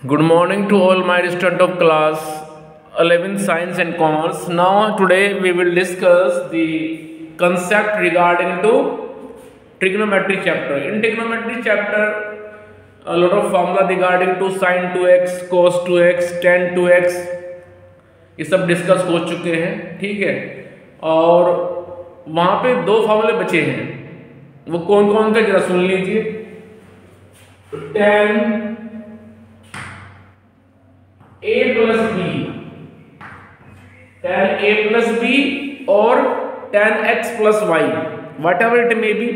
Good morning to all my students of class 11 Science and Commerce. Now today we will discuss the concept regarding to trigonometry chapter. In trigonometry chapter, a lot of formula regarding to sin 2x, cos 2x, tan 2x ये सब discuss हो चुके हैं, ठीक है। और वहाँ पे दो फॉर्मूले बचे हैं, वो कौन कौन से जरा सुन लीजिए। tan a plus b, tan a plus b or tan x plus y, whatever it may be.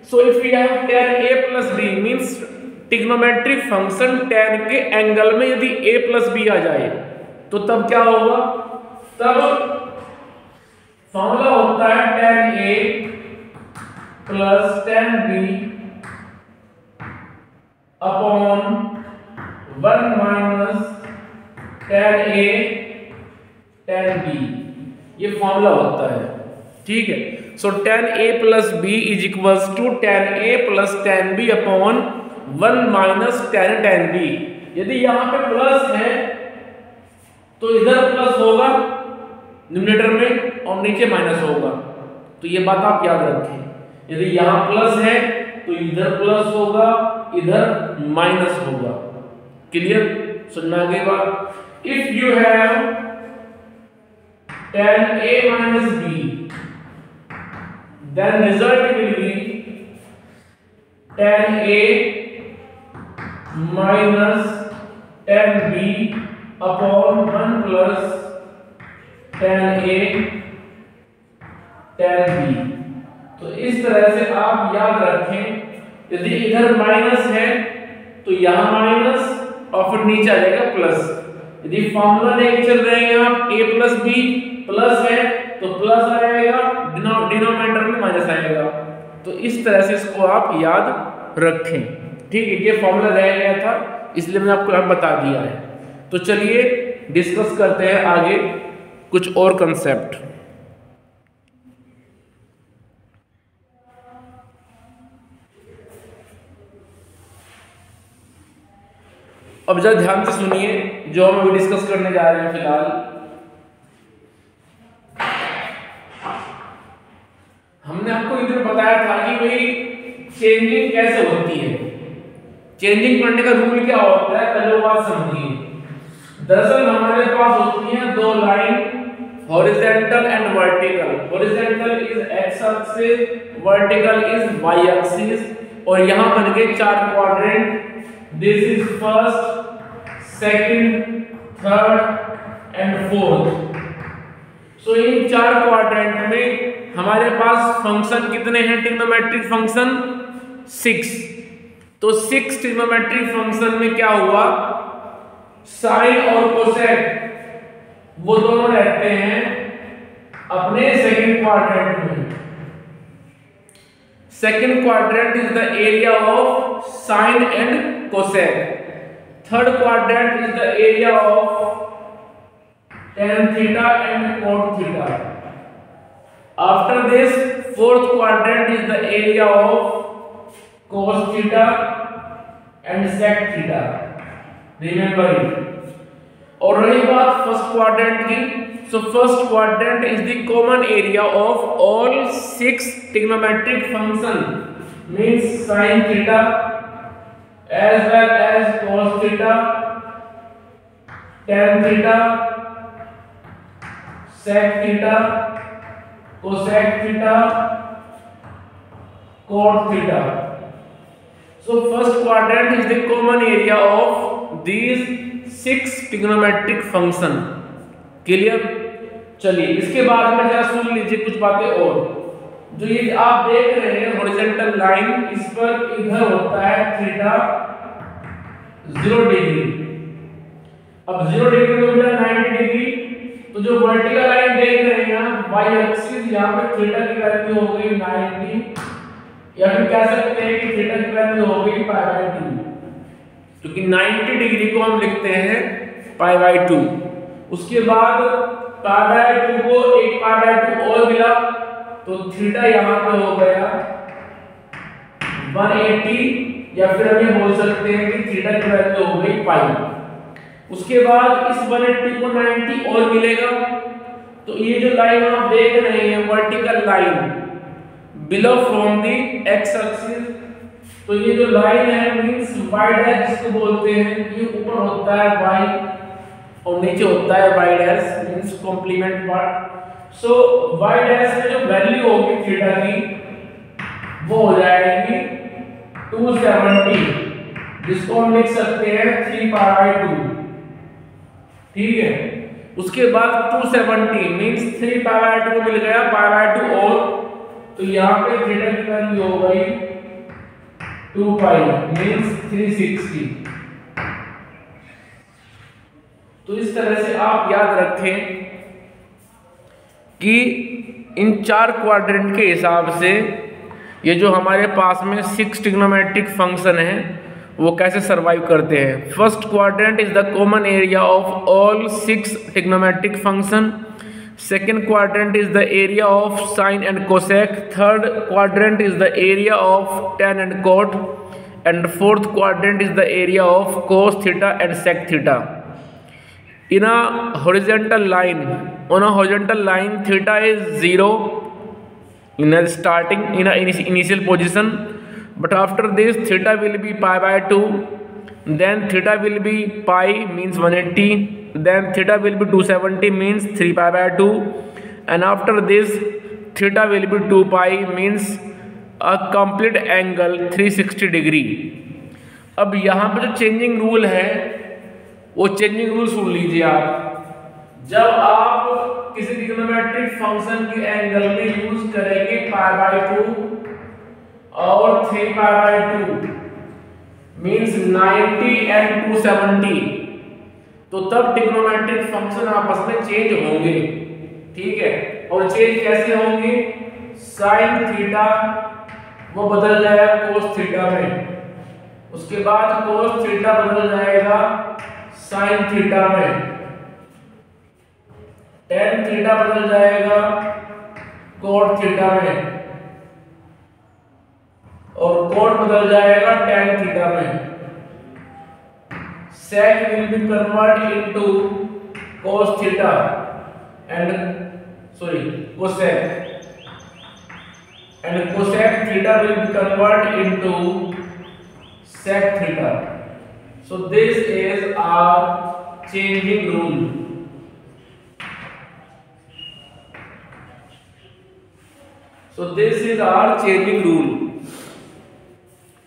So if we have tan a plus b means trigonometric function tan के एंगल में यदि a plus b आ जाए तो तब क्या होगा, तब formula होता है tan a plus tan b upon 1 minus tan a tan b, ये फॉर्मूला होता है, ठीक है। So tan a plus b is equals to tan a plus tan b upon 1 minus tan b। यदि यहाँ पे प्लस है तो इधर प्लस होगा न्यूमरेटर में और नीचे माइनस होगा, तो ये बात आप याद रखें। यदि यहाँ प्लस है तो इधर प्लस होगा, इधर माइनस होगा। क्लियर, सुनना आगे बात। If you have tan a minus b, then result will be tan a minus tan b upon 1 plus tan a tan b। तो इस तरह से आप याद रखें, यदि इधर माइनस है तो यहाँ माइनस और फिर नीचे आ जाएगा प्लस। यदि फॉर्मूला लेके चल रहे हैं आप a प्लस बी प्लस है तो प्लस आएगा, डिनोमिनेटर में माइनस आएगा। तो इस तरह से इसको आप याद रखें, ठीक है। ये फॉर्मूला रह गया था इसलिए मैंने आपको यहाँ बता दिया है। तो चलिए डिस्कस करते हैं आगे कुछ और कंसेप्ट। अब जरा ध्यान से सुनिए जो हम अभी डिस्कस करने जा रहे हैं। फिलहाल हमने आपको इधर बताया था कि भाई चेंजिंग कैसे होती है, चेंजिंग करने का रूल क्या होता है, पहले बात समझिए। दरअसल हमारे पास होती हैं दो line, horizontal and vertical. Horizontal is X axis, vertical is Y axis, और यहां बन गए चार quadrant. This is first, second, third and fourth. So इन चार क्वाड्रेंट में हमारे पास फंक्शन कितने हैं, ट्रिग्नोमेट्रिक फंक्शन 6। तो 6 ट्रिग्नोमेट्रिक फंक्शन में क्या हुआ, साइन और कोसेक वो दोनों रहते हैं अपने सेकंड क्वाड्रेंट में। Second quadrant is the area of sine and cosec. Third quadrant is the area of tan theta and cot theta. After this, fourth quadrant is the area of cos theta and sec theta. Remember it. और रही बात first quadrant की, so first quadrant is the common area of all 6 trigonometric function, means sin theta as well as cos theta, tan theta, sec theta, cosec theta, cot theta. So first quadrant is the common area of these 6 trigonometric function. Clear? चलिए इसके बाद में जरा सुन लीजिए कुछ बातें और। जो ये आप देख रहे हैं हॉरिजॉन्टल लाइन, इस पर इधर होता है थीटा 0 डिग्री। अब 0 डिग्री हो गया 90 डिग्री। तो जो वर्टिकल लाइन देख रहे हैं आप, वाई एक्सिस, यहाँ पे थीटा की वैल्यू हो गई 90, या फिर कह सकते हैं कि थीटा की वैल्यू हो गई π/2, क्योंकि 90 डिग्री को हम लिखते हैं π/2। उसके बाद π/2 को एक π/2 और मिला तो थीटा यहाँ पे हो गया 180 या फिर हम ये बोल सकते हैं कि थीटा की वैल्यू हो गई पाई। उसके बाद इस 180 को 90 और मिलेगा, तो ये जो लाइन आप देख रहे हैं vertical line below from the x axis, तो ये जो लाइन है मींस y डैश जिसको बोलते हैं, ये ऊपर होता है y और नीचे होता है y dash means complement part. So y dash में जो वैल्यू होगी थीटा की वो हो जाएगी 270, जिसको हम लिख सकते हैं 3π/2, ठीक है। उसके बाद 270 मींस 3π/2 को मिल गया π/2 और, तो यहाँ पे थीटा की वैल्यू हो गई 2π मींस 360। तो इस तरह से आप याद रखें कि इन 4 क्वाड्रेंट के हिसाब से ये जो हमारे पास में 6 ट्रिग्नोमेट्रिक फंक्शन है वो कैसे सरवाइव करते हैं। First quadrant is the common area of all 6 trigonometric function. Second quadrant is the area of sine and cosec. Third quadrant is the area of tan and cot, and fourth quadrant is the area of cos theta and sec theta. In a horizontal line, on a horizontal line, theta is 0 in a starting in a initial position, but after this theta will be π/2, then theta will be pi means 180, then theta will be 270 means 3π/2, and after this theta will be 2π means a complete angle 360 degree. अब यहाँ पर जो changing rule है वो changing rule सुन लीजिए आप। जब आप किसी ट्रिग्नोमेट्रिक फंक्शन के एंगल में यूज करेंगे π/2 और 3π/2 मींस 90 एंड 270, तो तब ट्रिग्नोमेट्रिक फंक्शन आपस में चेंज होंगे, ठीक है। और चेंज कैसे होंगे, साइन थीटा वो बदल जाएगा कोस थीटा में, उसके बाद कोस थीटा बदल जाएगा साइन थीटा में, tan थीटा बदल जाएगा cot थीटा में, और cot बदल जाएगा tan थीटा में। sec will be converted into cos theta and cosec, and cosec theta will be converted into sec theta. So this is our changing rule. So this is our changing rule.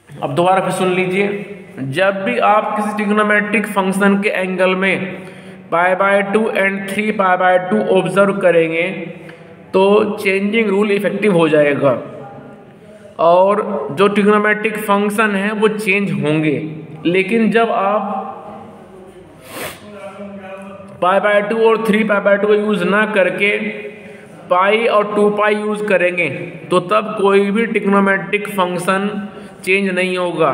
अब दोबारा फिर सुन लीजिए, जब भी आप किसी trigonometric function के angle में π/2 एंड 3π/2 ऑब्जर्व करेंगे तो चेंजिंग रूल इफेक्टिव हो जाएगा और जो ट्रिग्नोमेट्रिक फंक्शन है वो चेंज होंगे। लेकिन जब आप π/2 और 3π/2 का यूज़ ना करके पाई और 2π यूज़ करेंगे तो तब कोई भी ट्रिग्नोमेट्रिक फंक्शन चेंज नहीं होगा।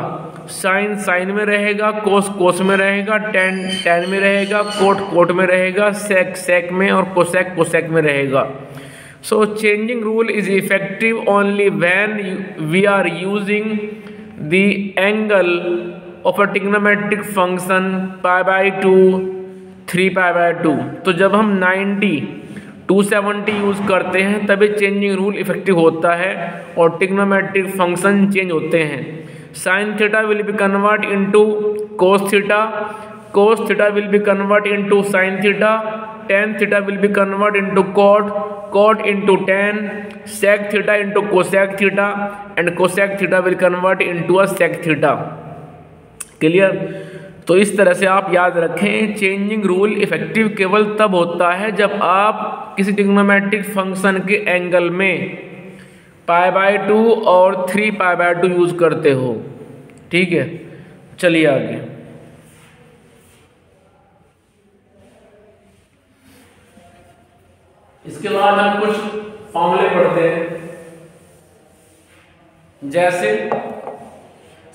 साइन साइन में रहेगा, कोस कोस में रहेगा, टेन टेन में रहेगा, कोट कोट में रहेगा, सेक सेक में और कोसेक कोसेक में रहेगा। So changing rule is effective only when we are using the angle of a trigonometric function π/2 3π/2। तो जब हम 90 270 यूज़ करते हैं तभी चेंजिंग रूल इफेक्टिव होता है और ट्रिग्नोमेट्रिक फंक्शन चेंज होते हैं। Sine theta will be convert into cos theta, cos theta will be convert into sine theta, tan theta will be convert into cot, cot into tan, sec theta into cosec theta, and cosec theta will convert into a sec theta। Clear? तो इस तरह से आप याद रखें, changing rule effective केवल तब होता है जब आप किसी ट्रिग्नोमेट्रिक फंक्शन के एंगल में π/2 और 3π/2 यूज करते हो। ठीक है, चलिए आगे। इसके बाद हम कुछ फॉर्मूले पढ़ते हैं। जैसे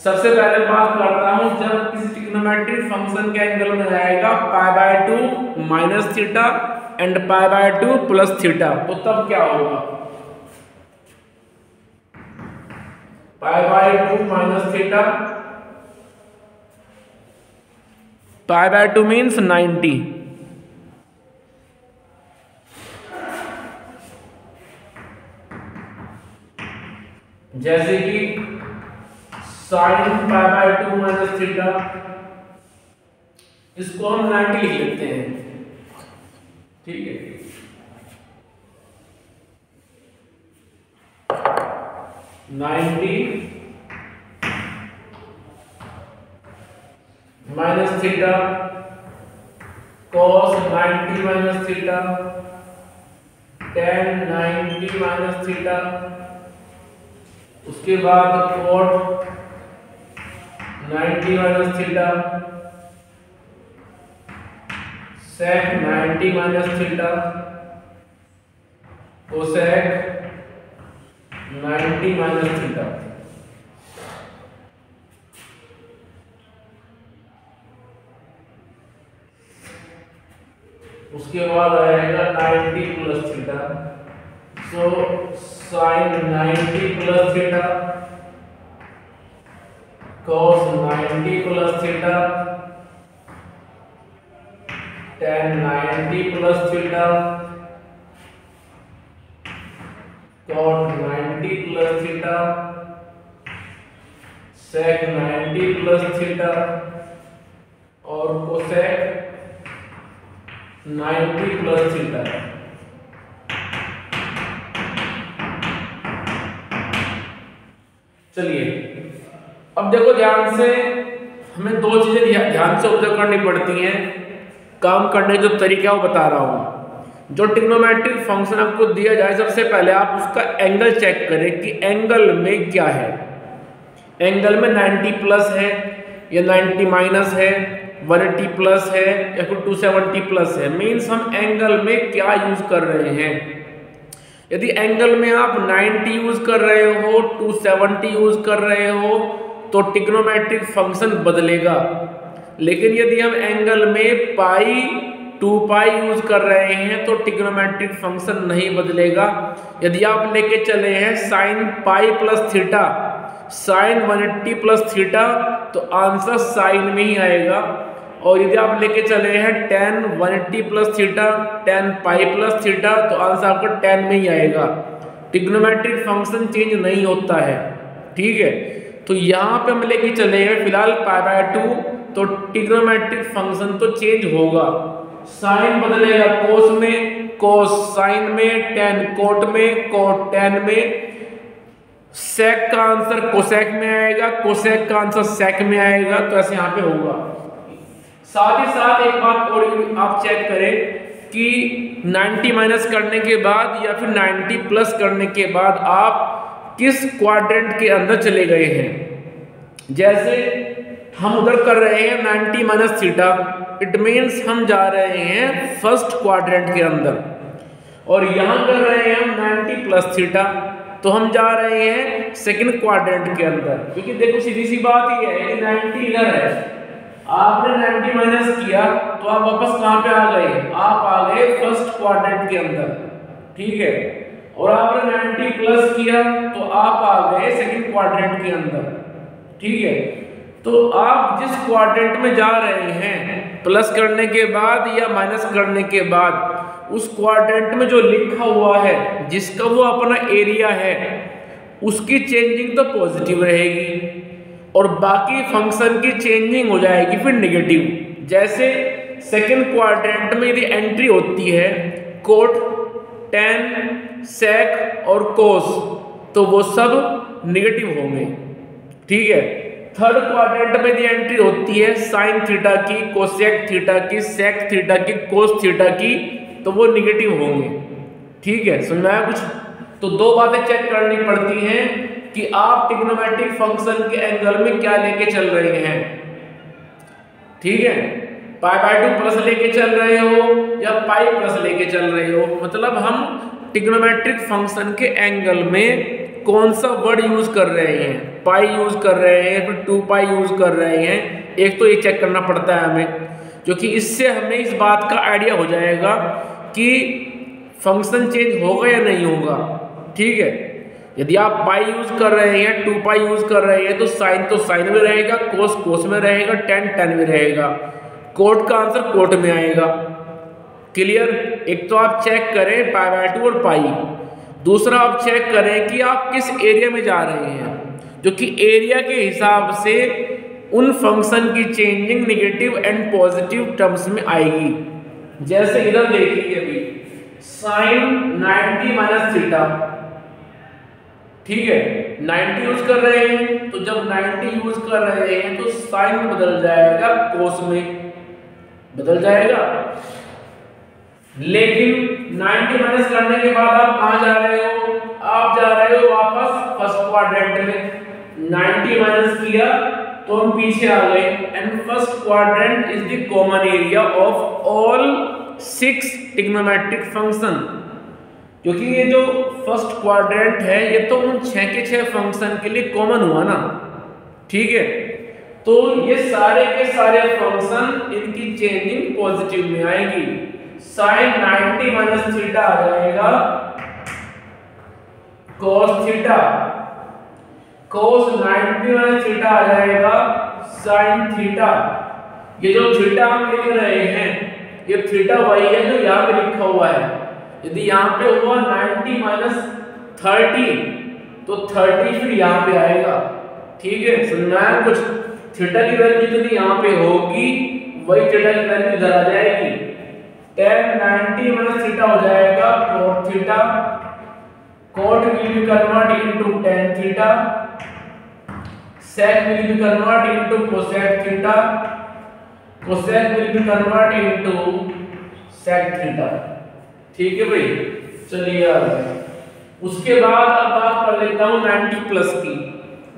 सबसे पहले बात करता हूं, जब किसी ट्रिग्नोमेट्रिक फंक्शन के एंगल में रहेगा π/2 minus theta and π/2 plus theta, तो तब क्या होगा? π/2 माइनस थीटा π/2 मीन्स 90। जैसे कि sin π/2 माइनस थीटा, इसको हम 90 लिख लेते हैं, ठीक है। Minus theta cos 90 minus theta tan 90 minus theta, उसके बाद cot 90 minus theta sec 90 minus theta cosec 90 minus theta. उसके बाद आएगा 90 प्लस थीटा, सो sin 90 plus theta cos 90 plus theta tan 90 plus theta cot 90 plus theta sec 90 plus theta और cosec 90 plus theta. चलिए अब देखो ध्यान से, हमें दो चीजें ध्यान से ऑब्जर्व करनी पड़ती हैं काम करने जो तरीका वो बता रहा हूं। जो ट्रिग्नोमेट्रिक फंक्शन आपको दिया जाए, सबसे पहले आप उसका एंगल चेक करें कि एंगल में क्या है। एंगल में 90 प्लस है या 90 माइनस है, 180 प्लस है या फिर 270 प्लस है। मीन्स हम एंगल में क्या यूज कर रहे हैं। यदि एंगल में आप 90 यूज कर रहे हो, 270 यूज कर रहे हो, तो ट्रिग्नोमेट्रिक फंक्शन बदलेगा। लेकिन यदि हम एंगल में पाई 2π यूज कर रहे हैं तो ट्रिग्नोमेट्रिक फंक्शन नहीं बदलेगा। यदि आप लेके चले हैं sin π plus theta, sin 180 plus theta, तो आंसर साइन में ही आएगा। और यदि आप लेके चले हैं tan 180 plus theta, tan π plus theta, तो आंसर आपका tan में ही आएगा। ट्रिग्नोमेट्रिक फंक्शन चेंज नहीं होता है, ठीक है। तो यहाँ पे हम लेके चले हैं फिलहाल π/2, तो ट्रिग्नोमेट्रिक फंक्शन तो चेंज होगा। साइन बदलेगा कोस में, कोस साइन में, tan कोट में, कोट tan में, सेक का आंसर कोसेक में आएगा, कोसेक का आंसर सेक में आएगा। तो ऐसे यहाँ पे होगा। साथ ही साथ एक बात और आप चेक करें कि 90 माइनस करने के बाद या फिर 90 प्लस करने के बाद आप किस क्वाड्रेंट के अंदर चले गए हैं। जैसे हम उधर कर रहे हैं 90 माइनस थीटा, इट मीन्स हम जा रहे हैं फर्स्ट क्वाड्रेंट के अंदर, और यहां कर रहे हैं हम 90 प्लस थीटा, तो हम जा रहे हैं सेकंड क्वाड्रेंट के अंदर। क्योंकि देखो सीधी सी बात ये है कि 90 इधर है, आपने 90 माइनस किया तो आप वापस कहां पे आ गए, आप आ गए फर्स्ट क्वाड्रेंट के अंदर, ठीक है। और आपने 90 प्लस किया तो आप आ गए सेकंड क्वाड्रेंट के अंदर, ठीक है। तो आप जिस क्वाड्रेंट में जा रहे हैं प्लस करने के बाद या माइनस करने के बाद, उस क्वाड्रेंट में जो लिखा हुआ है जिसका वो अपना एरिया है, उसकी चेंजिंग तो पॉजिटिव रहेगी और बाकी फंक्शन की चेंजिंग हो जाएगी फिर नेगेटिव। जैसे सेकंड क्वाड्रेंट में यदि एंट्री होती है कोट, tan, sec और cos, तो वो सब नेगेटिव होंगे, ठीक है। थर्ड क्वाड्रेंट में यदि एंट्री होती है साइन थीटा की, कोसेक थीटा की, सेक थीटा की, कोस थीटा की, तो वो नेगेटिव होंगे, ठीक है। समझ में आया कुछ? तो दो बातें चेक करनी पड़ती हैं कि आप ट्रिग्नोमेट्रिक फंक्शन के एंगल में क्या लेके चल रहे हैं, ठीक है। π/2 प्लस लेके चल रहे हो या π प्लस लेके चल रहे हो, मतलब हम ट्रिग्नोमेट्रिक फंक्शन के एंगल में कौन सा वर्ड यूज कर रहे हैं, π यूज कर रहे हैं फिर 2π यूज कर रहे हैं। एक तो ये चेक करना पड़ता है हमें, क्योंकि इससे हमें इस बात का आइडिया हो जाएगा कि फंक्शन चेंज होगा या नहीं होगा, ठीक है। यदि आप π यूज कर रहे हैं, 2π यूज कर रहे हैं, तो साइन में रहेगा, कोस में रहेगा, tan में रहेगा। कोट का आंसर कोट में आएगा। क्लियर। एक तो आप चेक करें π/2 और पाई, दूसरा आप चेक करें कि आप किस एरिया में जा रहे हैं, जो कि एरिया के हिसाब से उन फंक्शन की changing negative and positive terms में आएगी। जैसे इधर देखिए अभी साइन 90 माइनस थीटा, ठीक है 90 यूज कर रहे हैं, तो जब 90 यूज कर रहे हैं तो साइन में बदल जाएगा कोस में बदल जाएगा। लेकिन 90 माइनस करने के बाद आप कहां जा रहे हो, आप जा रहे हो वापस फर्स्ट क्वाड्रेंट में। 90 माइनस किया तो हम पीछे आ गए, and first quadrant is the common area of all 6 trigonometric function, क्योंकि ये जो फर्स्ट क्वाड्रेंट है ये तो उन 6 के 6 फंक्शन के लिए कॉमन हुआ ना, ठीक है। तो ये सारे के सारे फंक्शन इनकी चेंजिंग पॉजिटिव में आएगी। साइन 90 माइनस थीटा आ जाएगा cos theta, cos 90 minus theta आ जाएगा sin थीटा। ये जो थीटा हम लिख रहे हैं ये थीटा वही है जो यहाँ पे लिखा हुआ है। यदि यहाँ पे हुआ 90 माइनस 30 तो 30 फिर यहाँ पे आएगा, ठीक है। सुनना है कुछ, थीटा की वैल्यू जितनी यहाँ पे होगी वही थीटा की वैल्यू इधर आ जाएगी। tan 90 माइनस थीटा हो जाएगा cot theta, cot will be convert into tan theta, sec will be convert into cosec theta, cosec will be convert into sec theta, ठीक है भाई। चलिए यार उसके बाद अब बात कर लेता हूँ 90 प्लस की।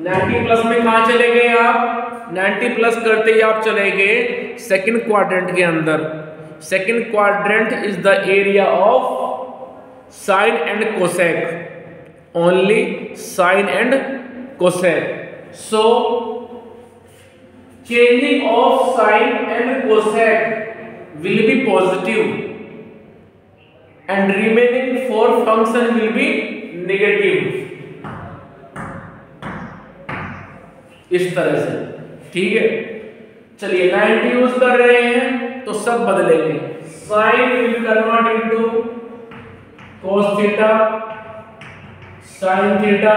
90 प्लस में कहाँ चले गए आप, 90 प्लस करते ही आप चले गए सेकंड क्वाड्रेंट के अंदर। Second quadrant is the area of sine and cosec, only sine and cosec. So changing of sine and cosec will be positive and remaining 4 function will be negative, इस तरह से, ठीक है। चलिए 90 यूज कर रहे हैं तो सब बदलेंगे। Sine will convert into cos theta, sin theta,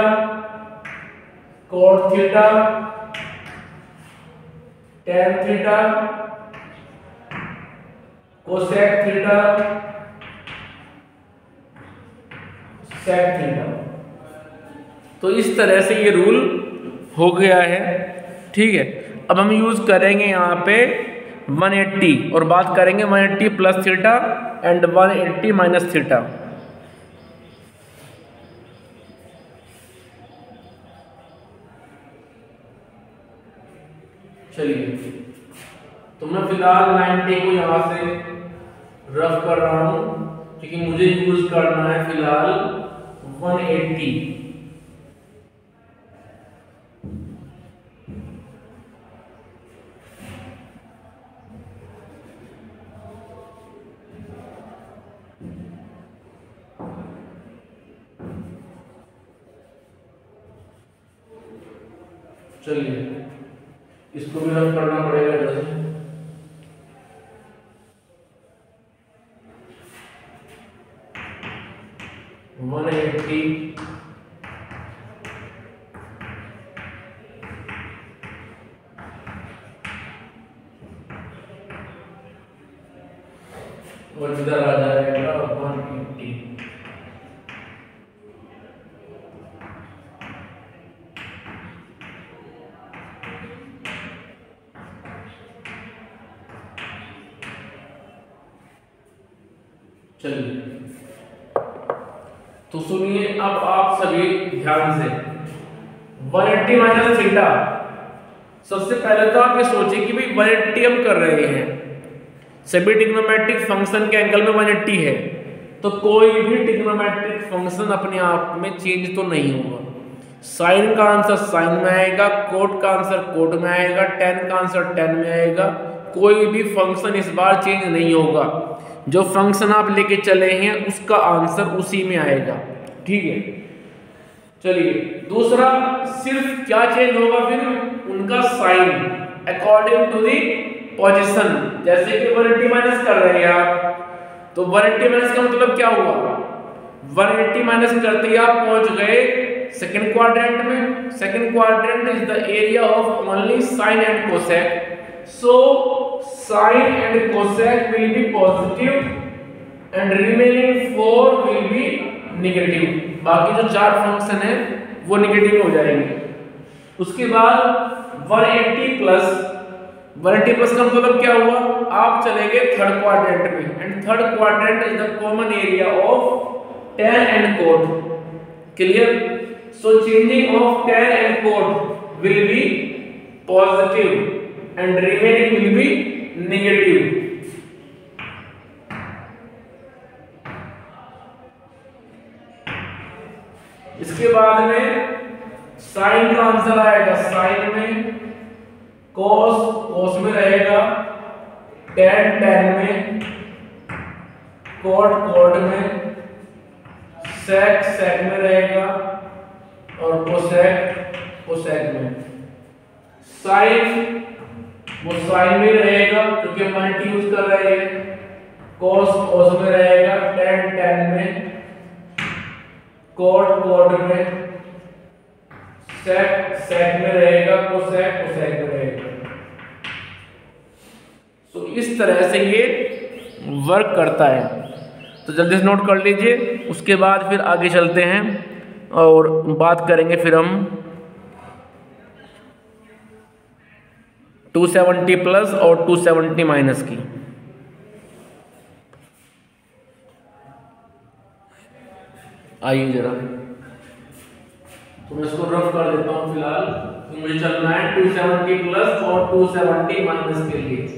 cot theta, tan theta, cosec theta, sec theta. तो इस तरह से ये रूल हो गया है, ठीक है। अब हम यूज करेंगे यहाँ पे 180 और बात करेंगे 180 plus theta and 180 minus theta. चलिए तो मैं फिलहाल 90 को यहाँ से रफ कर रहा हूँ क्योंकि मुझे यूज करना है फिलहाल 180। चलिए इसको भी रफ करना पड़ेगा जैसे। और इधर आ जाएगा 180। चलिए तो सुनिए अब आप सभी ध्यान से 180 माइनस थीटा। सबसे पहले तो आप ये सोचिए कि भाई 180 हम कर रहे हैं, सभी ट्रिग्नोमेट्रिक फंक्शन के एंगल में 180 है, तो कोई भी ट्रिग्नोमेट्रिक फंक्शन अपने आप में चेंज तो नहीं होगा। साइन का आंसर साइन में आएगा, कोट का आंसर कोट में आएगा, टेन का आंसर टेन में आएगा। कोई भी फंक्शन इस बार चेंज नहीं होगा। जो फंक्शन आप लेके चले हैं उसका आंसर उसी में आएगा, ठीक है। चलिए दूसरा, सिर्फ क्या चेंज होगा फिर, उनका sign according to the position, जैसे कि 180 माइनस कर रहे हैं आप, तो 180 माइनस का मतलब क्या हुआ, 180 माइनस करते ही आप पहुंच गए सेकंड क्वाड्रेंट में। Second quadrant is the area of only sine and cosec, so sine and cosec will be positive and remaining 4 will be negative. बाकी जो 4 फंक्शन है वो नेगेटिव हो जाएंगे। उसके बाद 180 प्लस का मतलब क्या हुआ, आप चले गए थर्ड क्वाड्रेंट में, and third quadrant is the common area of tan and cot. Clear? So changing of tan and cot will be positive and remaining will be negative. इसके बाद में साइन का आंसर आएगा साइन में, कोस में रहेगा, tan में, कोट में, सेक में रहेगा और कोसेक में। साइन वो साइन में रहेगा क्योंकि हम मल्टी यूज कर रहे हैं, कोस में रहेगा, tan में, कोट में, सेक में रहेगा, कोसेक में रहेगा। तो इस तरह से ये वर्क करता है। तो जल्दी से नोट कर लीजिए, उसके बाद फिर आगे चलते हैं और बात करेंगे फिर हम 270 प्लस और 270 माइनस की। आइए जरा, तो मैं इसको रफ कर देता हूं फिलहाल। तो मुझे चलना है 270 प्लस और 270 माइनस के लिए।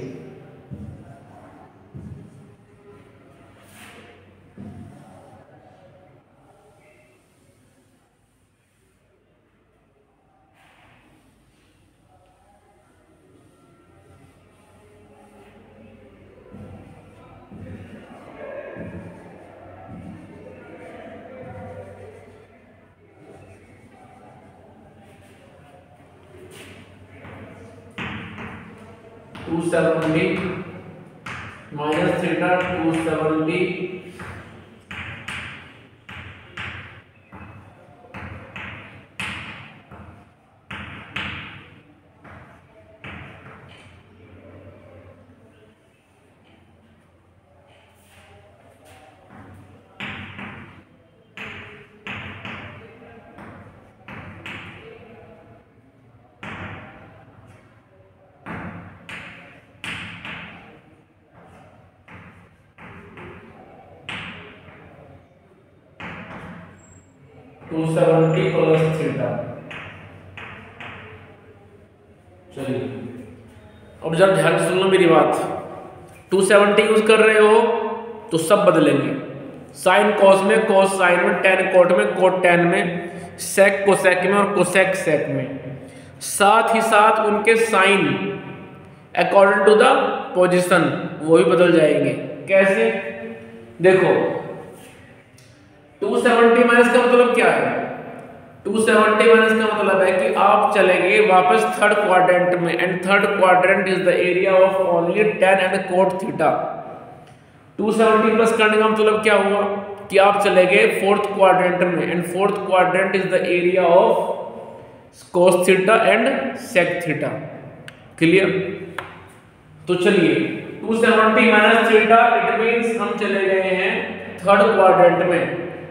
Minus theta 270 plus theta. चलिए अब जरा ध्यान से सुनो मेरी बात। 270 यूज कर रहे हो तो सब बदलेंगे, साइन कॉस में, कॉस साइन में, टेन कोट में, कोट टेन में, सेक कोसेक में और कोसेक सेक में। साथ ही साथ उनके sign according to the position वो भी बदल जाएंगे। कैसे? देखो 270 माइनस का मतलब क्या है? 270 माइनस का मतलब है कि आप चलेंगे वापस थर्ड क्वाड्रेंट में, and third quadrant is the area of only tan and cot theta. 270 plus करने का मतलब क्या हुआ कि आप चले गए फोर्थ क्वाड्रेंट में, and fourth quadrant is the area of cos theta and sec theta. Clear? तो चलिए 270 माइनस थीटा इट मींस हम चले गए हैं थर्ड क्वाड्रेंट में,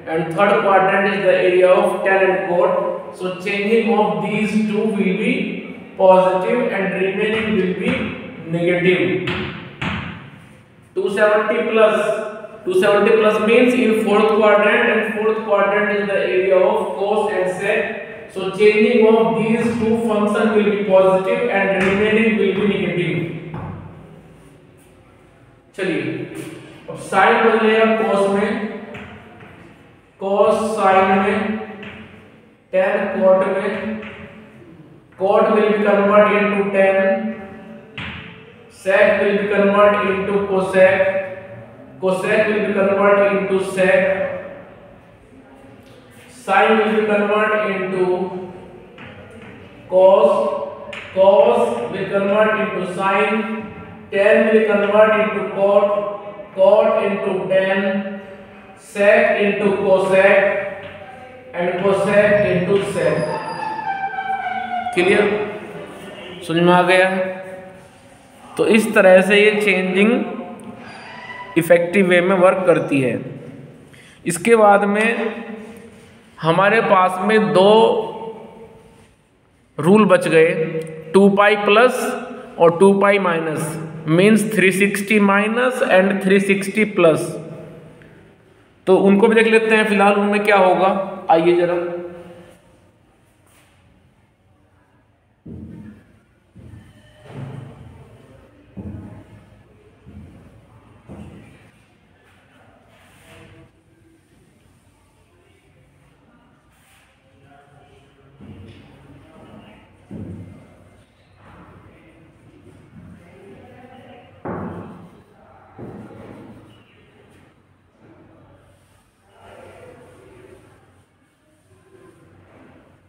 and third quadrant is the area of tan and cot, so changing of these two will be positive and remaining will be negative. 270 plus means in fourth quadrant, and fourth quadrant is the area of cos and sec, so changing of these two function will be positive and remaining will be negative. चलिए अब sign बदलेगा cos में, cos sign में, tan cot में, cot will be converted into tan, sec will be converted into cosec, cosec will be converted into sec, sin will be converted into cos, cos will convert into sin, tan will convert into cot, cot into tan, sec into cosec and cosec into sec। Clear, समझ में आ गया? तो इस तरह से ये changing effective way में work करती है। इसके बाद में हमारे पास में दो रूल बच गए, 2 पाई प्लस और 2 pi minus, means 360 minus and 360 plus. तो उनको भी देख लेते हैं फिलहाल उनमें क्या होगा, आइए जरा।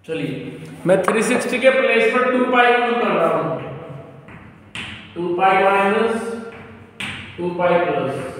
चलिए मैं 360 के प्लेस पर 2 पाई यूज कर रहा हूं, 2 पाई माइनस 2 पाई प्लस।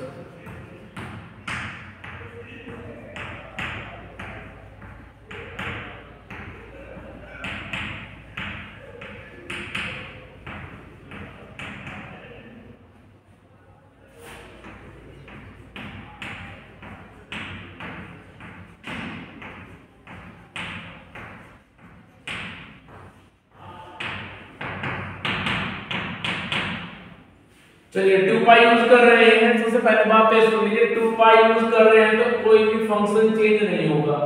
चलिए 2 पाई यूज कर रहे हैं, सबसे पहले बात तो सुन लीजिए, 2 पाई यूज कर रहे हैं तो कोई भी फंक्शन चेंज नहीं होगा।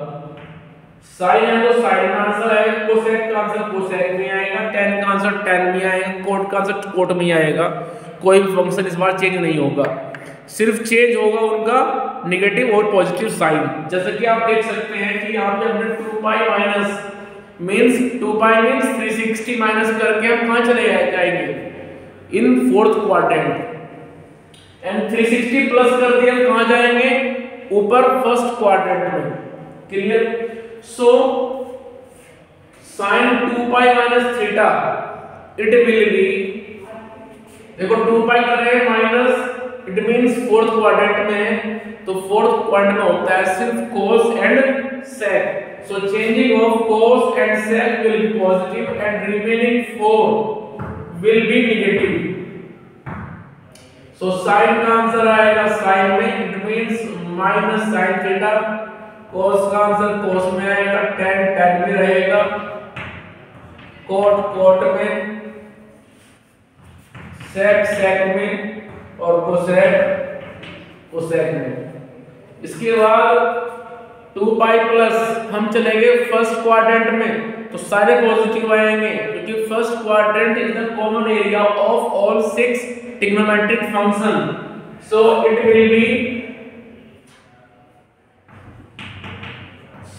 साइन है तो साइन का आंसर आएगा, कोसेक का आंसर कोसेक में आएगा, tan का आंसर tan में आएगा, कोट का आंसर कोट में आएगा। कोई भी फंक्शन इस बार चेंज नहीं होगा, सिर्फ चेंज होगा उनका नेगेटिव और पॉजिटिव साइन। जैसे कि आप देख सकते हैं कि यहाँ पे हमने 2 पाई माइनस मीन्स 2 पाई मीन्स 360 माइनस करके हम कहाँ चले जाएंगे, in fourth quadrant, and 360 plus कर दिया कहां जाएंगे, ऊपर फर्स्ट क्वाड्रेंट में। Clear? So sine 2 pi minus theta it will be, देखो 2 पाई कर रहे हैं minus, it means fourth quadrant में, तो फोर्थ क्वाड्रेंट में होता है सिर्फ cos and sec। So changing of cos and sec will be positive and remaining 4 will be negative। so sin का आंसर आएगा sin में, it means minus sin theta, cos का आंसर cos में आएगा, tan tan में रहेगा, cot cot में, sec sec में और cosec cosec में। इसके बाद 2 पाई प्लस हम चले गए फर्स्ट क्वाड्रेंट में, तो सारे पॉजिटिव आएंगे क्योंकि first quadrant is the common area of all 6 trigonometric function. So it will be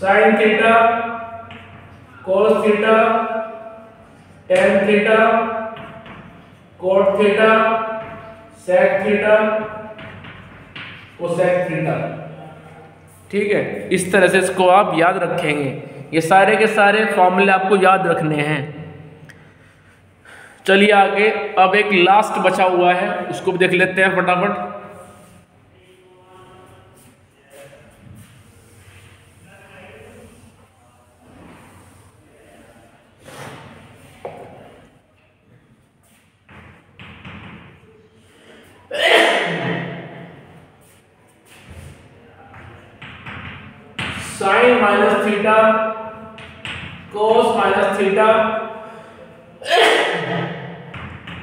sin theta, cos theta, tan theta, cot theta, sec theta, cosec theta. ठीक है, इस तरह से इसको आप याद रखेंगे, ये सारे के सारे फॉर्मूले आपको याद रखने हैं। चलिए आगे, अब एक लास्ट बचा हुआ है, उसको भी देख लेते हैं फटाफट। Sine minus theta, cos minus theta,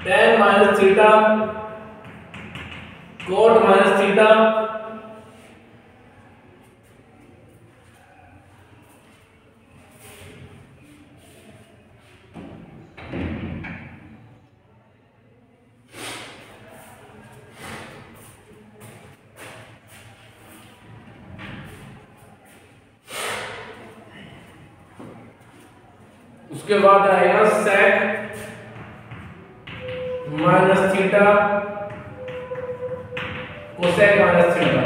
tan minus theta, cot minus theta, उसके बाद आएगा sec minus theta, cosec minus theta.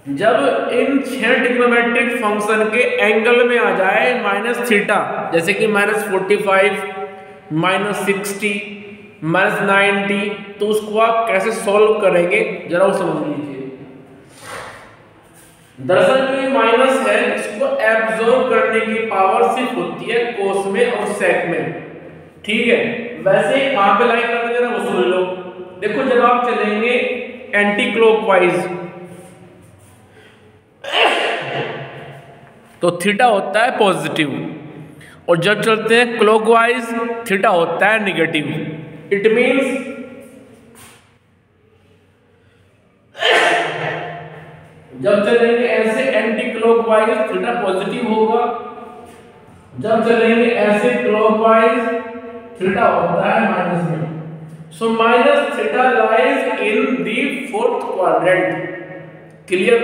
जब इन 6 ट्रिग्नोमेट्रिक फंक्शन के एंगल में आ जाए माइनस थीटा, जैसे कि -45, -60, -90, तो उसको आप कैसे सॉल्व करेंगे जरा वो समझ लीजिए। दरअसल जो ये माइनस है इसको एब्जॉर्ब करने की पावर सिर्फ होती है कोस में और सेक में, ठीक है। वैसे कहां पे लाई कर देना वो सुन लो। देखो जब आप चलेंगे एंटी क्लॉकवाइज तो थीटा होता है पॉजिटिव, और जब चलते हैं क्लॉकवाइज थीटा होता है निगेटिव। इट मींस जब चलेंगे ऐसे एंटी क्लॉकवाइज थीटा पॉजिटिव होगा, जब चलेंगे ऐसे क्लॉकवाइज थीटा होता है माइनस में। So minus theta lies in the fourth quadrant, clear.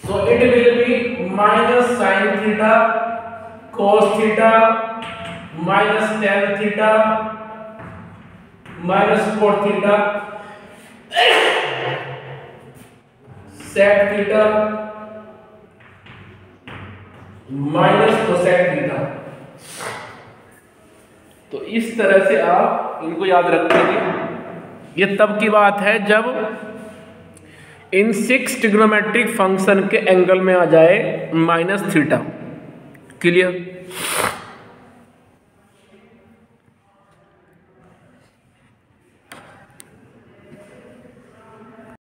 So it will be minus sin theta cos theta minus tan theta minus cot theta sec theta minus cosec theta। तो इस तरह से आप इनको याद रखेंगे। ये तब की बात है जब इन 6 ट्रिग्नोमेट्रिक फंक्शन के एंगल में आ जाए माइनस थीटा, क्लियर।